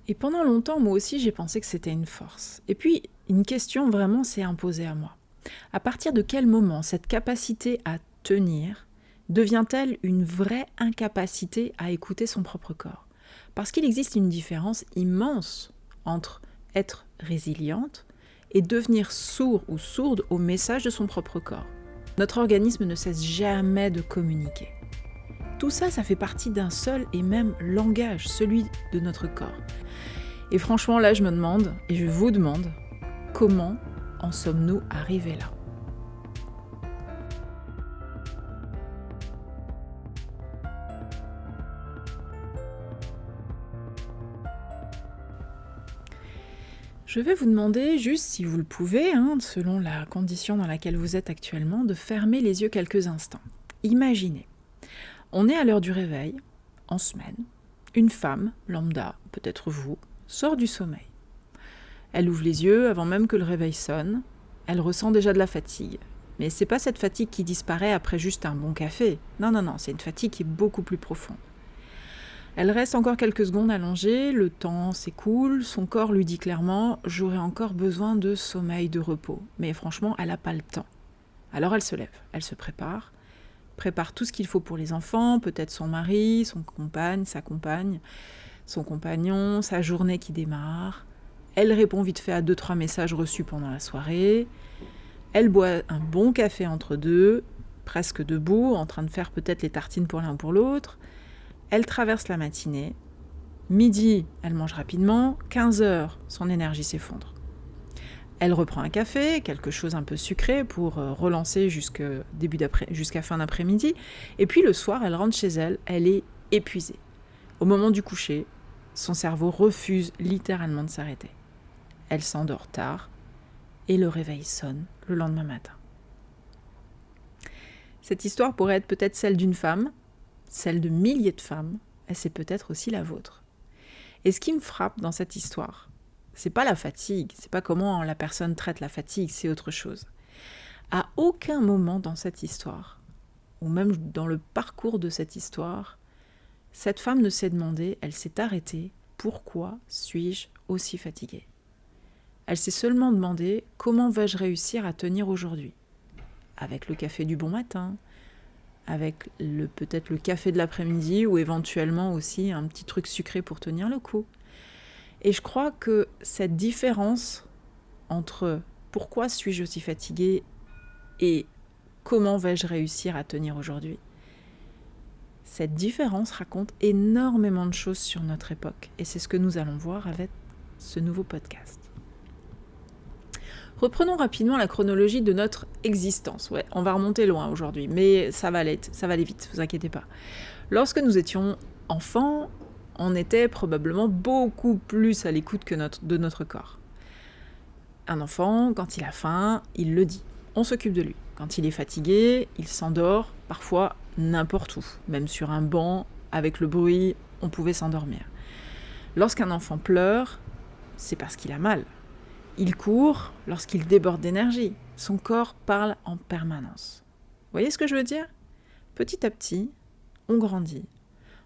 Et pendant longtemps, moi aussi, j'ai pensé que c'était une force. Et puis, une question vraiment s'est imposée à moi. À partir de quel moment cette capacité à tenir devient-elle une vraie incapacité à écouter son propre corps ? Parce qu'il existe une différence immense entre être résiliente et devenir sourd ou sourde au message de son propre corps. Notre organisme ne cesse jamais de communiquer. Tout ça, ça fait partie d'un seul et même langage, celui de notre corps. Et franchement, là, je me demande, et je vous demande, comment en sommes-nous arrivés là ? Je vais vous demander, juste si vous le pouvez, selon la condition dans laquelle vous êtes actuellement, de fermer les yeux quelques instants. Imaginez, on est à l'heure du réveil, en semaine, une femme, lambda, peut-être vous, sort du sommeil. Elle ouvre les yeux avant même que le réveil sonne, elle ressent déjà de la fatigue. Mais c'est pas cette fatigue qui disparaît après juste un bon café. Non, c'est une fatigue qui est beaucoup plus profonde. Elle reste encore quelques secondes allongée, le temps s'écoule, son corps lui dit clairement « j'aurais encore besoin de sommeil, de repos ». Mais franchement, elle n'a pas le temps. Alors elle se lève, elle se prépare tout ce qu'il faut pour les enfants, peut-être son mari, sa compagne, son compagnon, sa journée qui démarre. Elle répond vite fait à 2-3 messages reçus pendant la soirée. Elle boit un bon café entre deux, presque debout, en train de faire peut-être les tartines pour l'un pour l'autre. Elle traverse la matinée. Midi, elle mange rapidement. 15h, son énergie s'effondre. Elle reprend un café, quelque chose un peu sucré pour relancer jusqu'à fin d'après-midi. Et puis le soir, elle rentre chez elle, elle est épuisée. Au moment du coucher, son cerveau refuse littéralement de s'arrêter. Elle s'endort tard et le réveil sonne le lendemain matin. Cette histoire pourrait être peut-être celle d'une femme, celle de milliers de femmes, et c'est peut-être aussi la vôtre. Et ce qui me frappe dans cette histoire, c'est pas la fatigue, c'est pas comment la personne traite la fatigue, c'est autre chose. À aucun moment dans cette histoire, ou même dans le parcours de cette histoire, cette femme ne s'est demandé, elle s'est arrêtée, pourquoi suis-je aussi fatiguée ? Elle s'est seulement demandé, comment vais-je réussir à tenir aujourd'hui ? Avec le café du bon matin, avec peut-être le café de l'après-midi ou éventuellement aussi un petit truc sucré pour tenir le coup. Et je crois que cette différence entre pourquoi suis-je aussi fatiguée et comment vais-je réussir à tenir aujourd'hui, cette différence raconte énormément de choses sur notre époque. Et c'est ce que nous allons voir avec ce nouveau podcast. Reprenons rapidement la chronologie de notre existence. Ouais, on va remonter loin aujourd'hui, mais ça va aller vite, vous inquiétez pas. Lorsque nous étions enfants, on était probablement beaucoup plus à l'écoute de notre corps. Un enfant, quand il a faim, il le dit. On s'occupe de lui. Quand il est fatigué, il s'endort, parfois n'importe où. Même sur un banc, avec le bruit, on pouvait s'endormir. Lorsqu'un enfant pleure, c'est parce qu'il a mal. Il court lorsqu'il déborde d'énergie. Son corps parle en permanence. Vous voyez ce que je veux dire ? Petit à petit, on grandit.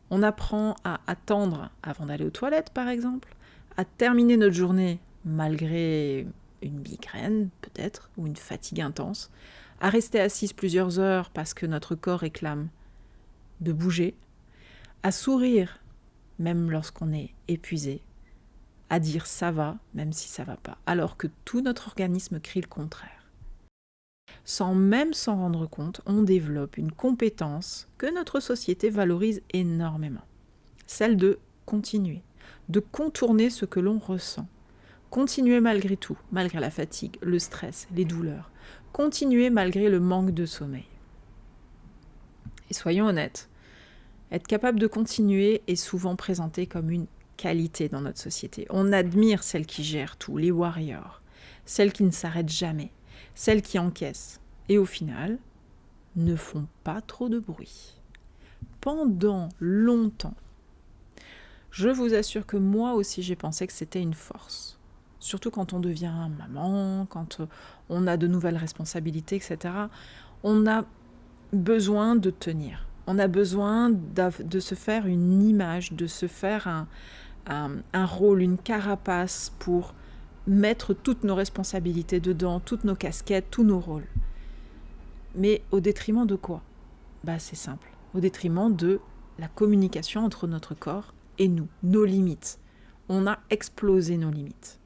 On apprend à attendre avant d'aller aux toilettes, par exemple, à terminer notre journée malgré une migraine, peut-être, ou une fatigue intense, à rester assise plusieurs heures parce que notre corps réclame de bouger, à sourire même lorsqu'on est épuisé, à dire ça va, même si ça va pas, alors que tout notre organisme crie le contraire. Sans même s'en rendre compte, on développe une compétence que notre société valorise énormément. Celle de continuer, de contourner ce que l'on ressent. Continuer malgré tout, malgré la fatigue, le stress, les douleurs. Continuer malgré le manque de sommeil. Et soyons honnêtes, être capable de continuer est souvent présenté comme une qualité dans notre société. On admire celles qui gèrent tout, les warriors, celles qui ne s'arrêtent jamais, celles qui encaissent et au final ne font pas trop de bruit. Pendant longtemps, je vous assure que moi aussi j'ai pensé que c'était une force. Surtout quand on devient maman, quand on a de nouvelles responsabilités, etc. On a besoin de tenir. On a besoin de se faire une image, de se faire un rôle, une carapace pour mettre toutes nos responsabilités dedans, toutes nos casquettes, tous nos rôles. Mais au détriment de quoi ? C'est simple, au détriment de la communication entre notre corps et nous, nos limites. On a explosé nos limites.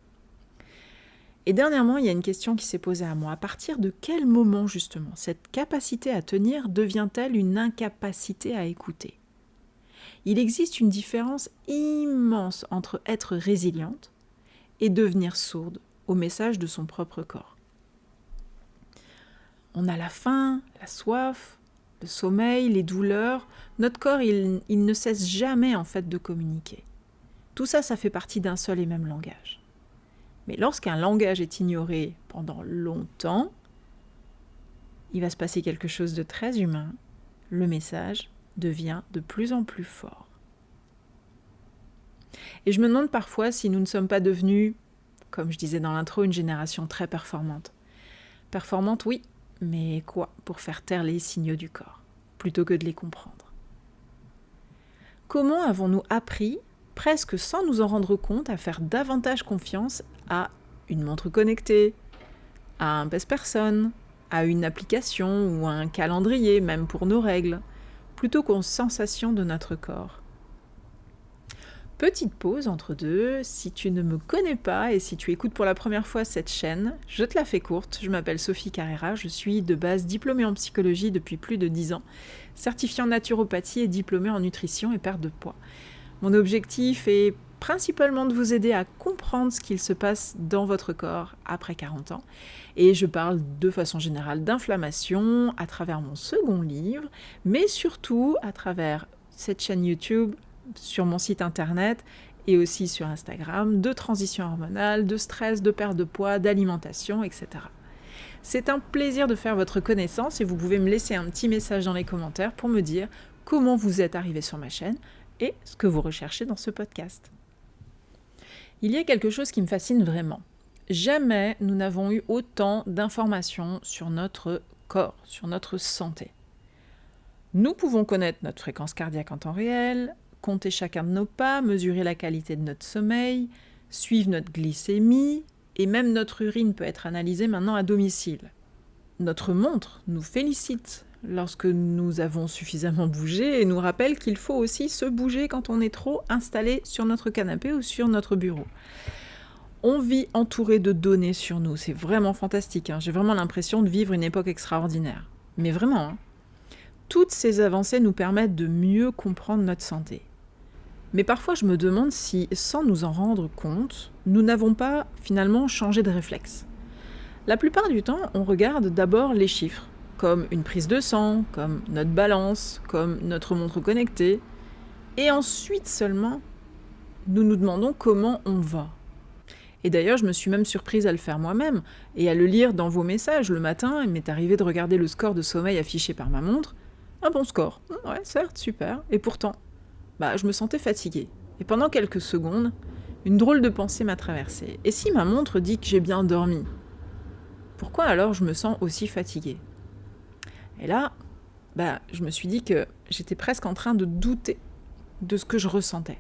Et dernièrement, il y a une question qui s'est posée à moi. À partir de quel moment, justement, cette capacité à tenir devient-elle une incapacité à écouter ? Il existe une différence immense entre être résiliente et devenir sourde au message de son propre corps. On a la faim, la soif, le sommeil, les douleurs. Notre corps, il ne cesse jamais en fait de communiquer. Tout ça, ça fait partie d'un seul et même langage. Mais lorsqu'un langage est ignoré pendant longtemps, il va se passer quelque chose de très humain. Le message devient de plus en plus fort. Et je me demande parfois si nous ne sommes pas devenus, comme je disais dans l'intro, une génération très performante. Performante, oui, mais quoi pour faire taire les signaux du corps, plutôt que de les comprendre. Comment avons-nous appris, presque sans nous en rendre compte, à faire davantage confiance à une montre connectée, à un pèse-personne, à une application ou à un calendrier, même pour nos règles, plutôt qu'aux sensations de notre corps ? Petite pause entre deux, si tu ne me connais pas et si tu écoutes pour la première fois cette chaîne, je te la fais courte, je m'appelle Sophie Carrera, je suis de base diplômée en psychologie depuis plus de 10 ans, certifiée en naturopathie et diplômée en nutrition et perte de poids. Mon objectif est principalement de vous aider à comprendre ce qu'il se passe dans votre corps après 40 ans. Et je parle de façon générale d'inflammation à travers mon second livre, mais surtout à travers cette chaîne YouTube, sur mon site internet et aussi sur Instagram, de transition hormonale, de stress, de perte de poids, d'alimentation, etc. C'est un plaisir de faire votre connaissance et vous pouvez me laisser un petit message dans les commentaires pour me dire comment vous êtes arrivé sur ma chaîne et ce que vous recherchez dans ce podcast. Il y a quelque chose qui me fascine vraiment. Jamais nous n'avons eu autant d'informations sur notre corps, sur notre santé. Nous pouvons connaître notre fréquence cardiaque en temps réel, compter chacun de nos pas, mesurer la qualité de notre sommeil, suivre notre glycémie, et même notre urine peut être analysée maintenant à domicile. Notre montre nous félicite lorsque nous avons suffisamment bougé et nous rappelle qu'il faut aussi se bouger quand on est trop installé sur notre canapé ou sur notre bureau. On vit entouré de données sur nous, c'est vraiment fantastique, hein. J'ai vraiment l'impression de vivre une époque extraordinaire. Mais vraiment, hein. Toutes ces avancées nous permettent de mieux comprendre notre santé. Mais parfois, je me demande si, sans nous en rendre compte, nous n'avons pas finalement changé de réflexe. La plupart du temps, on regarde d'abord les chiffres, comme une prise de sang, comme notre balance, comme notre montre connectée, et ensuite seulement, nous nous demandons comment on va. Et d'ailleurs, je me suis même surprise à le faire moi-même, et à le lire dans vos messages. Le matin, il m'est arrivé de regarder le score de sommeil affiché par ma montre. Un bon score. Ouais, certes, super. Et pourtant, je me sentais fatiguée. Et pendant quelques secondes, une drôle de pensée m'a traversée. Et si ma montre dit que j'ai bien dormi ? Pourquoi alors je me sens aussi fatiguée ? Et là, je me suis dit que j'étais presque en train de douter de ce que je ressentais.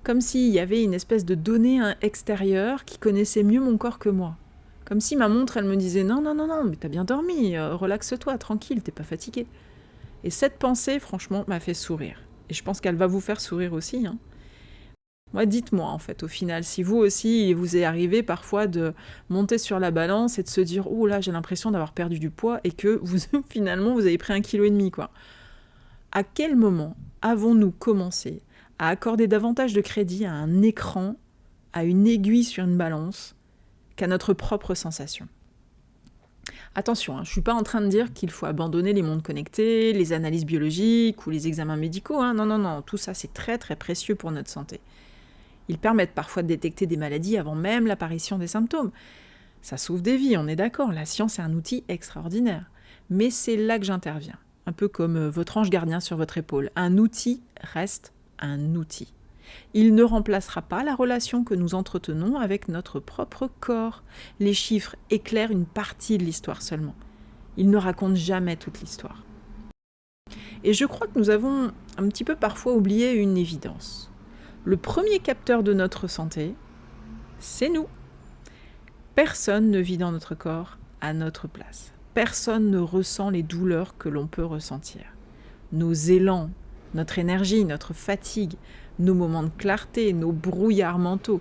Comme s'il y avait une espèce de donnée extérieure qui connaissait mieux mon corps que moi. Comme si ma montre, elle me disait « Non, mais t'as bien dormi, relaxe-toi, tranquille, t'es pas fatiguée. » Et cette pensée, franchement, m'a fait sourire. Et je pense qu'elle va vous faire sourire aussi, hein. Moi, dites-moi, en fait, au final, si vous aussi, il vous est arrivé parfois de monter sur la balance et de se dire « Oh là, j'ai l'impression d'avoir perdu du poids » et que finalement, vous avez pris 1,5 kg, quoi. À quel moment avons-nous commencé à accorder davantage de crédit à un écran, à une aiguille sur une balance, qu'à notre propre sensation ? Attention, je ne suis pas en train de dire qu'il faut abandonner les montres connectées, les analyses biologiques ou les examens médicaux. Non, tout ça c'est très très précieux pour notre santé. Ils permettent parfois de détecter des maladies avant même l'apparition des symptômes. Ça sauve des vies, on est d'accord, la science est un outil extraordinaire. Mais c'est là que j'interviens, un peu comme votre ange gardien sur votre épaule. Un outil reste un outil. Il ne remplacera pas la relation que nous entretenons avec notre propre corps. Les chiffres éclairent une partie de l'histoire seulement. Ils ne racontent jamais toute l'histoire. Et je crois que nous avons un petit peu parfois oublié une évidence. Le premier capteur de notre santé, c'est nous. Personne ne vit dans notre corps à notre place. Personne ne ressent les douleurs que l'on peut ressentir. Nos élans, notre énergie, notre fatigue, nos moments de clarté, nos brouillards mentaux,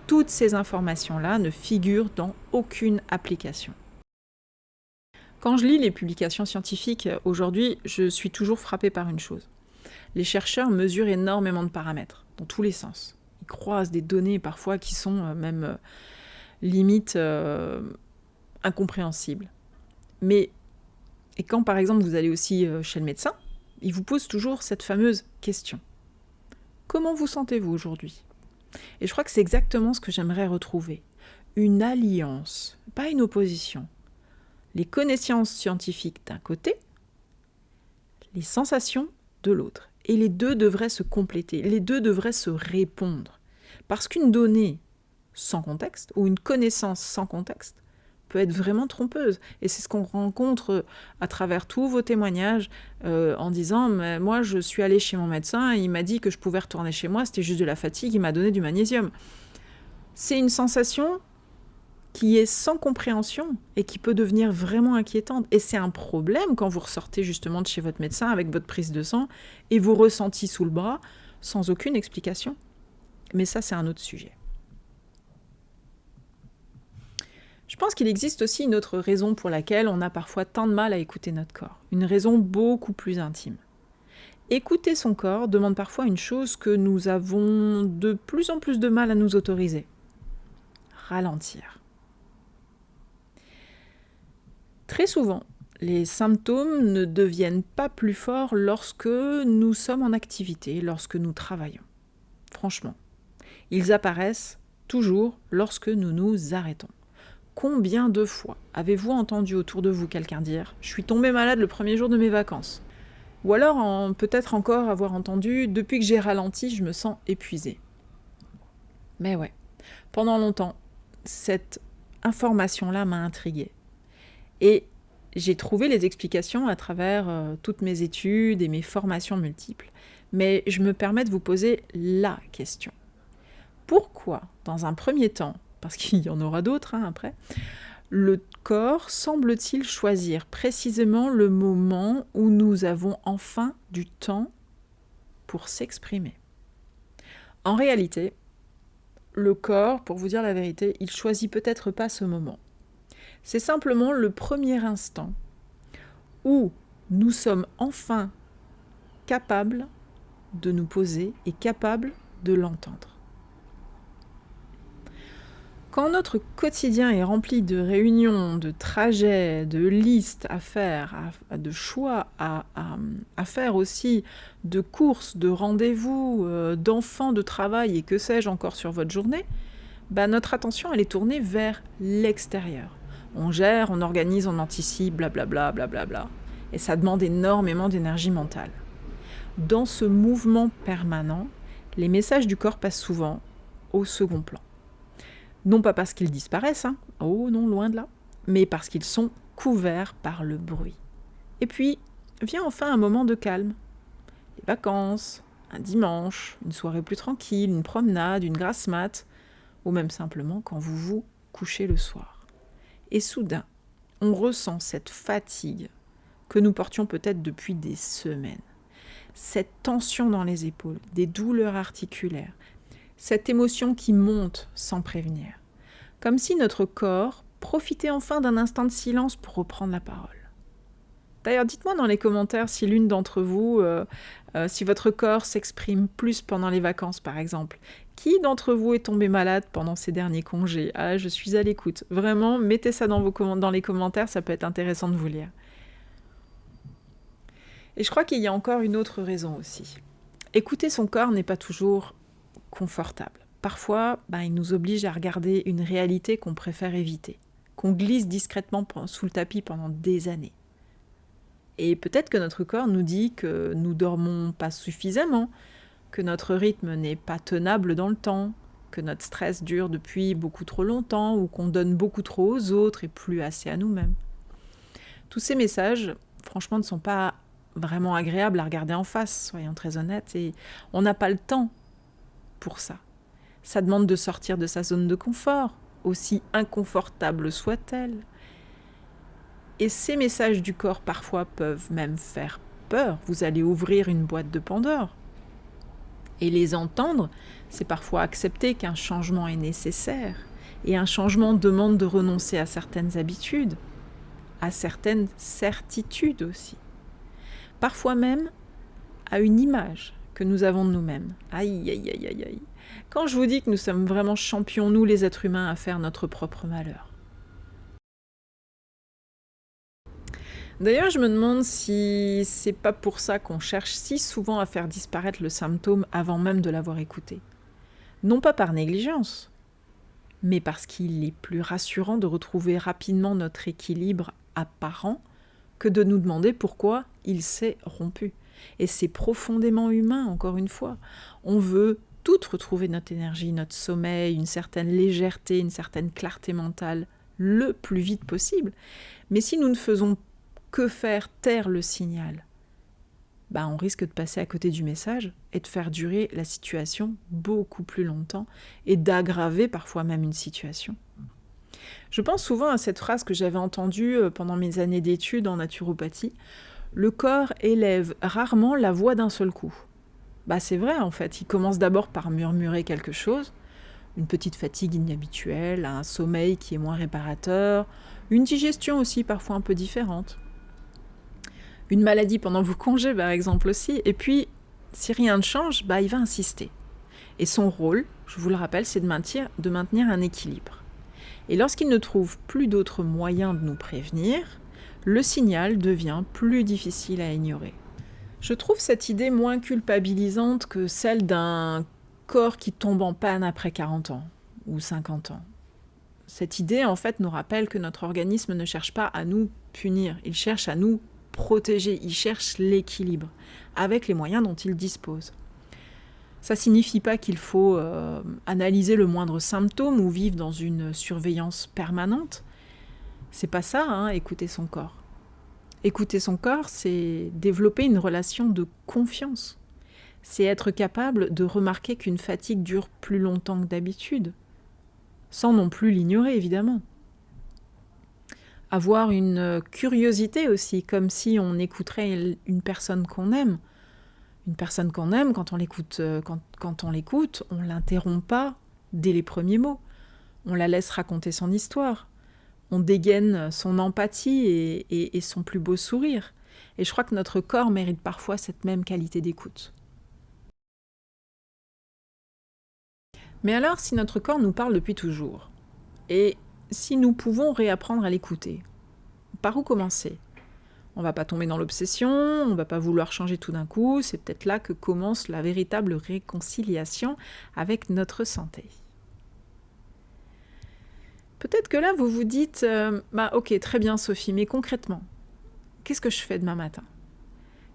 toutes ces informations-là ne figurent dans aucune application. Quand je lis les publications scientifiques aujourd'hui, je suis toujours frappée par une chose. Les chercheurs mesurent énormément de paramètres, dans tous les sens. Ils croisent des données parfois qui sont même limite incompréhensibles. Et quand par exemple vous allez aussi chez le médecin, il vous pose toujours cette fameuse question. Comment vous sentez-vous aujourd'hui ? Et je crois que c'est exactement ce que j'aimerais retrouver. Une alliance, pas une opposition. Les connaissances scientifiques d'un côté, les sensations de l'autre. Et les deux devraient se compléter, les deux devraient se répondre. Parce qu'une donnée sans contexte, ou une connaissance sans contexte, peut être vraiment trompeuse. Et c'est ce qu'on rencontre à travers tous vos témoignages en disant « Mais moi, je suis allée chez mon médecin, il m'a dit que je pouvais retourner chez moi, c'était juste de la fatigue, il m'a donné du magnésium. » C'est une sensation qui est sans compréhension et qui peut devenir vraiment inquiétante. Et c'est un problème quand vous ressortez justement de chez votre médecin avec votre prise de sang et vos ressentis sous le bras sans aucune explication. Mais ça, c'est un autre sujet. Je pense qu'il existe aussi une autre raison pour laquelle on a parfois tant de mal à écouter notre corps. Une raison beaucoup plus intime. Écouter son corps demande parfois une chose que nous avons de plus en plus de mal à nous autoriser. Ralentir. Très souvent, les symptômes ne deviennent pas plus forts lorsque nous sommes en activité, lorsque nous travaillons. Franchement, ils apparaissent toujours lorsque nous nous arrêtons. Combien de fois avez-vous entendu autour de vous quelqu'un dire « Je suis tombé malade le premier jour de mes vacances » ou alors peut-être encore avoir entendu « Depuis que j'ai ralenti, je me sens épuisé ». Mais ouais, pendant longtemps, cette information-là m'a intriguée. Et j'ai trouvé les explications à travers toutes mes études et mes formations multiples. Mais je me permets de vous poser la question. Pourquoi, dans un premier temps, parce qu'il y en aura d'autres après, le corps semble-t-il choisir précisément le moment où nous avons enfin du temps pour s'exprimer ? En réalité, le corps, pour vous dire la vérité, il choisit peut-être pas ce moment. C'est simplement le premier instant où nous sommes enfin capables de nous poser et capables de l'entendre. Quand notre quotidien est rempli de réunions, de trajets, de listes à faire, de choix à faire aussi, de courses, de rendez-vous, d'enfants, de travail et que sais-je encore sur votre journée, notre attention elle est tournée vers l'extérieur. On gère, on organise, on anticipe, blablabla, blablabla. Et ça demande énormément d'énergie mentale. Dans ce mouvement permanent, les messages du corps passent souvent au second plan. Non pas parce qu'ils disparaissent, oh non, loin de là, mais parce qu'ils sont couverts par le bruit. Et puis, vient enfin un moment de calme. Les vacances, un dimanche, une soirée plus tranquille, une promenade, une grasse mat, ou même simplement quand vous vous couchez le soir. Et soudain, on ressent cette fatigue que nous portions peut-être depuis des semaines. Cette tension dans les épaules, des douleurs articulaires, cette émotion qui monte sans prévenir. Comme si notre corps profitait enfin d'un instant de silence pour reprendre la parole. D'ailleurs, dites-moi dans les commentaires si l'une d'entre vous, si votre corps s'exprime plus pendant les vacances par exemple. Qui d'entre vous est tombé malade pendant ces derniers congés ? Ah, je suis à l'écoute. Vraiment, mettez ça dans les commentaires, ça peut être intéressant de vous lire. Et je crois qu'il y a encore une autre raison aussi. Écouter son corps n'est pas toujours confortable. Parfois, il nous oblige à regarder une réalité qu'on préfère éviter, qu'on glisse discrètement sous le tapis pendant des années. Et peut-être que notre corps nous dit que nous dormons pas suffisamment, que notre rythme n'est pas tenable dans le temps, que notre stress dure depuis beaucoup trop longtemps ou qu'on donne beaucoup trop aux autres et plus assez à nous-mêmes. Tous ces messages, franchement, ne sont pas vraiment agréables à regarder en face, soyons très honnêtes, et on n'a pas le temps pour ça. Ça demande de sortir de sa zone de confort, aussi inconfortable soit-elle. Et ces messages du corps parfois peuvent même faire peur. Vous allez ouvrir une boîte de Pandore. Et les entendre, c'est parfois accepter qu'un changement est nécessaire. Et un changement demande de renoncer à certaines habitudes, à certaines certitudes aussi. Parfois même à une image que nous avons de nous-mêmes. Aïe, aïe, aïe, aïe, aïe. Quand je vous dis que nous sommes vraiment champions, nous les êtres humains, à faire notre propre malheur. D'ailleurs, je me demande si c'est pas pour ça qu'on cherche si souvent à faire disparaître le symptôme avant même de l'avoir écouté. Non pas par négligence, mais parce qu'il est plus rassurant de retrouver rapidement notre équilibre apparent que de nous demander pourquoi il s'est rompu. Et c'est profondément humain, encore une fois. On veut toutes retrouver notre énergie, notre sommeil, une certaine légèreté, une certaine clarté mentale, le plus vite possible. Mais si nous ne faisons que faire taire le signal, on risque de passer à côté du message et de faire durer la situation beaucoup plus longtemps et d'aggraver parfois même une situation. Je pense souvent à cette phrase que j'avais entendue pendant mes années d'études en naturopathie. Le corps élève rarement la voix d'un seul coup. C'est vrai en fait, il commence d'abord par murmurer quelque chose, une petite fatigue inhabituelle, un sommeil qui est moins réparateur, une digestion aussi parfois un peu différente, une maladie pendant vos congés par exemple aussi, et puis si rien ne change, il va insister. Et son rôle, je vous le rappelle, c'est de maintenir un équilibre. Et lorsqu'il ne trouve plus d'autres moyens de nous prévenir, le signal devient plus difficile à ignorer. Je trouve cette idée moins culpabilisante que celle d'un corps qui tombe en panne après 40 ans ou 50 ans. Cette idée, en fait, nous rappelle que notre organisme ne cherche pas à nous punir, il cherche à nous protéger, il cherche l'équilibre, avec les moyens dont il dispose. Ça ne signifie pas qu'il faut analyser le moindre symptôme ou vivre dans une surveillance permanente. C'est pas ça, écouter son corps. Écouter son corps, c'est développer une relation de confiance. C'est être capable de remarquer qu'une fatigue dure plus longtemps que d'habitude, sans non plus l'ignorer, évidemment. Avoir une curiosité aussi, comme si on écouterait une personne qu'on aime. Une personne qu'on aime, quand on l'écoute, on ne l'interrompt pas dès les premiers mots. On la laisse raconter son histoire. On dégaine son empathie et son plus beau sourire. Et je crois que notre corps mérite parfois cette même qualité d'écoute. Mais alors, si notre corps nous parle depuis toujours, et si nous pouvons réapprendre à l'écouter, par où commencer ? On ne va pas tomber dans l'obsession, on ne va pas vouloir changer tout d'un coup, c'est peut-être là que commence la véritable réconciliation avec notre santé. Peut-être que là, vous vous dites ok, très bien Sophie, mais concrètement, qu'est-ce que je fais demain matin ?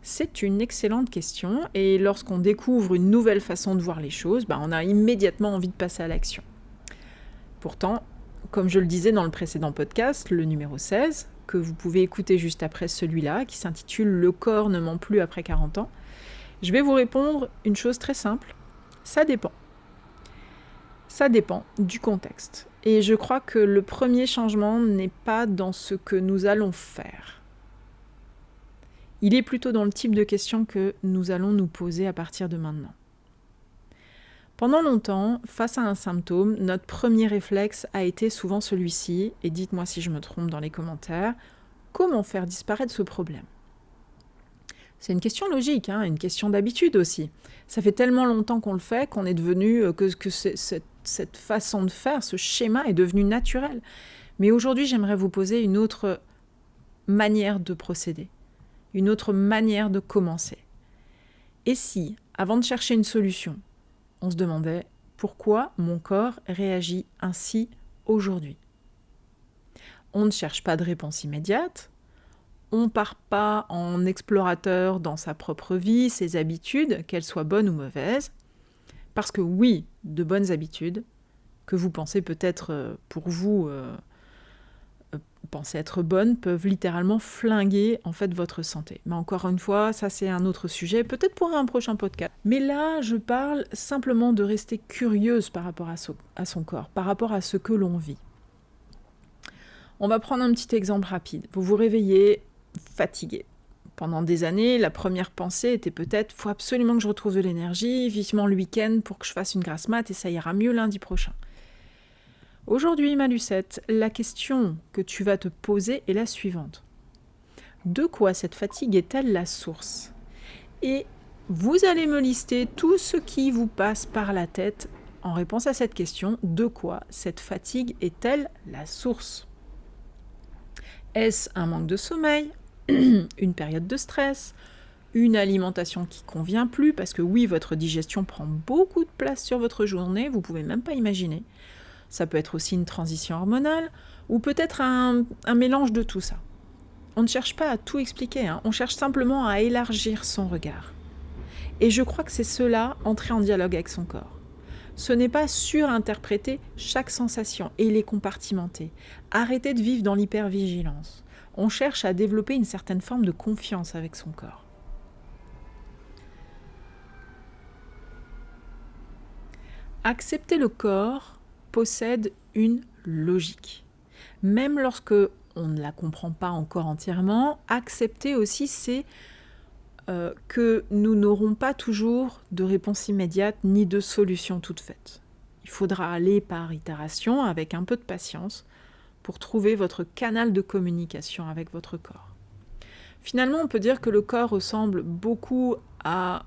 C'est une excellente question, et lorsqu'on découvre une nouvelle façon de voir les choses, on a immédiatement envie de passer à l'action. Pourtant, comme je le disais dans le précédent podcast, le numéro 16, que vous pouvez écouter juste après celui-là, qui s'intitule « Le corps ne ment plus après 40 ans », je vais vous répondre une chose très simple, ça dépend. Ça dépend du contexte. Et je crois que le premier changement n'est pas dans ce que nous allons faire. Il est plutôt dans le type de questions que nous allons nous poser à partir de maintenant. Pendant longtemps, face à un symptôme, notre premier réflexe a été souvent celui-ci, et dites-moi si je me trompe dans les commentaires, comment faire disparaître ce problème ? C'est une question logique, une question d'habitude aussi. Ça fait tellement longtemps qu'on le fait qu'on est devenu, que cette façon de faire, ce schéma est devenu naturel. Mais aujourd'hui, j'aimerais vous poser une autre manière de procéder, une autre manière de commencer. Et si, avant de chercher une solution, on se demandait pourquoi mon corps réagit ainsi aujourd'hui ? On ne cherche pas de réponse immédiate, on ne part pas en explorateur dans sa propre vie, ses habitudes, qu'elles soient bonnes ou mauvaises, parce que oui, de bonnes habitudes, que vous pensez peut-être pour vous pensez être bonnes peuvent littéralement flinguer en fait votre santé. Mais encore une fois, ça c'est un autre sujet, peut-être pour un prochain podcast. Mais là, je parle simplement de rester curieuse par rapport à son corps, par rapport à ce que l'on vit. On va prendre un petit exemple rapide. Vous vous réveillez fatigué. Pendant des années, la première pensée était peut-être « faut absolument que je retrouve de l'énergie, vivement le week-end pour que je fasse une grasse mat et ça ira mieux lundi prochain ». Aujourd'hui, ma Lucette, la question que tu vas te poser est la suivante. De quoi cette fatigue est-elle la source ? Et vous allez me lister tout ce qui vous passe par la tête en réponse à cette question. De quoi cette fatigue est-elle la source ? Est-ce un manque de sommeil ? Une période de stress, une alimentation qui ne convient plus, parce que oui, votre digestion prend beaucoup de place sur votre journée, vous ne pouvez même pas imaginer. Ça peut être aussi une transition hormonale, ou peut-être un mélange de tout ça. On ne cherche pas à tout expliquer, on cherche simplement à élargir son regard. Et je crois que c'est cela, entrer en dialogue avec son corps. Ce n'est pas surinterpréter chaque sensation et les compartimenter. Arrêter de vivre dans l'hypervigilance. On cherche à développer une certaine forme de confiance avec son corps. Accepter le corps possède une logique. Même lorsque on ne la comprend pas encore entièrement, accepter aussi, c'est que nous n'aurons pas toujours de réponse immédiate ni de solution toute faite. Il faudra aller par itération avec un peu de patience pour trouver votre canal de communication avec votre corps. Finalement, on peut dire que le corps ressemble beaucoup à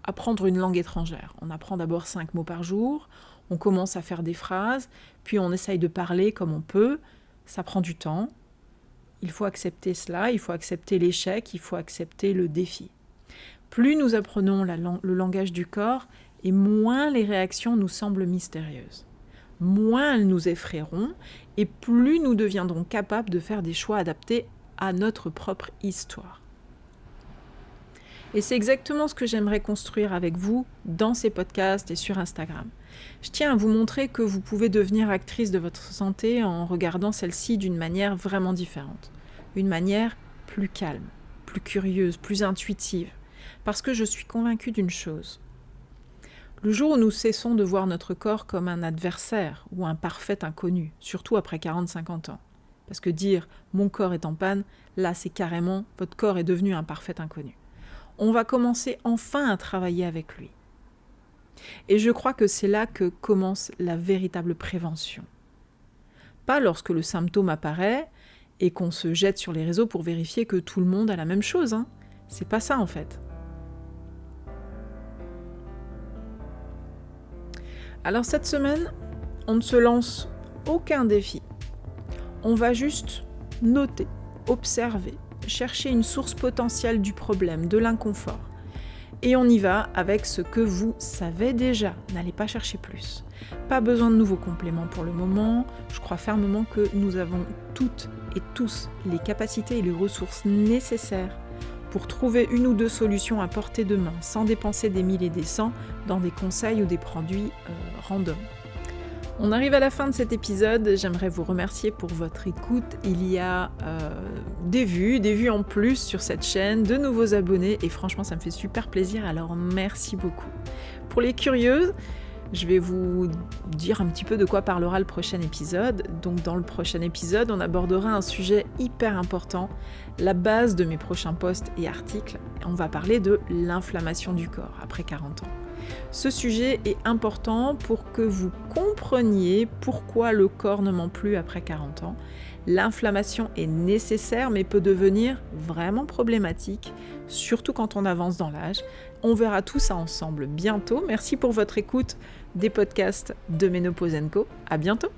apprendre une langue étrangère. On apprend d'abord 5 mots par jour, on commence à faire des phrases, puis on essaye de parler comme on peut. Ça prend du temps. Il faut accepter cela, il faut accepter l'échec, il faut accepter le défi. Plus nous apprenons le langage du corps, et moins les réactions nous semblent mystérieuses. Moins elles nous effraieront, et plus nous deviendrons capables de faire des choix adaptés à notre propre histoire. Et c'est exactement ce que j'aimerais construire avec vous dans ces podcasts et sur Instagram. Je tiens à vous montrer que vous pouvez devenir actrice de votre santé en regardant celle-ci d'une manière vraiment différente. Une manière plus calme, plus curieuse, plus intuitive. Parce que je suis convaincue d'une chose. Le jour où nous cessons de voir notre corps comme un adversaire ou un parfait inconnu, surtout après 40-50 ans, parce que dire « mon corps est en panne », là c'est carrément « votre corps est devenu un parfait inconnu ». On va commencer enfin à travailler avec lui. Et je crois que c'est là que commence la véritable prévention. Pas lorsque le symptôme apparaît et qu'on se jette sur les réseaux pour vérifier que tout le monde a la même chose. C'est pas ça en fait. Alors cette semaine, on ne se lance aucun défi. On va juste noter, observer, chercher une source potentielle du problème, de l'inconfort. Et on y va avec ce que vous savez déjà. N'allez pas chercher plus. Pas besoin de nouveaux compléments pour le moment. Je crois fermement que nous avons toutes et tous les capacités et les ressources nécessaires pour trouver une ou deux solutions à portée de main, sans dépenser des 1000 et des 100 dans des conseils ou des produits random. On arrive à la fin de cet épisode, j'aimerais vous remercier pour votre écoute. Il y a des vues en plus sur cette chaîne, de nouveaux abonnés et franchement ça me fait super plaisir, alors merci beaucoup. Pour les curieuses, je vais vous dire un petit peu de quoi parlera le prochain épisode. Donc dans le prochain épisode, on abordera un sujet hyper important, la base de mes prochains posts et articles. On va parler de l'inflammation du corps après 40 ans. Ce sujet est important pour que vous compreniez pourquoi le corps ne ment plus après 40 ans. L'inflammation est nécessaire mais peut devenir vraiment problématique, surtout quand on avance dans l'âge. On verra tout ça ensemble bientôt. Merci pour votre écoute des podcasts de Ménopause & Co. À bientôt.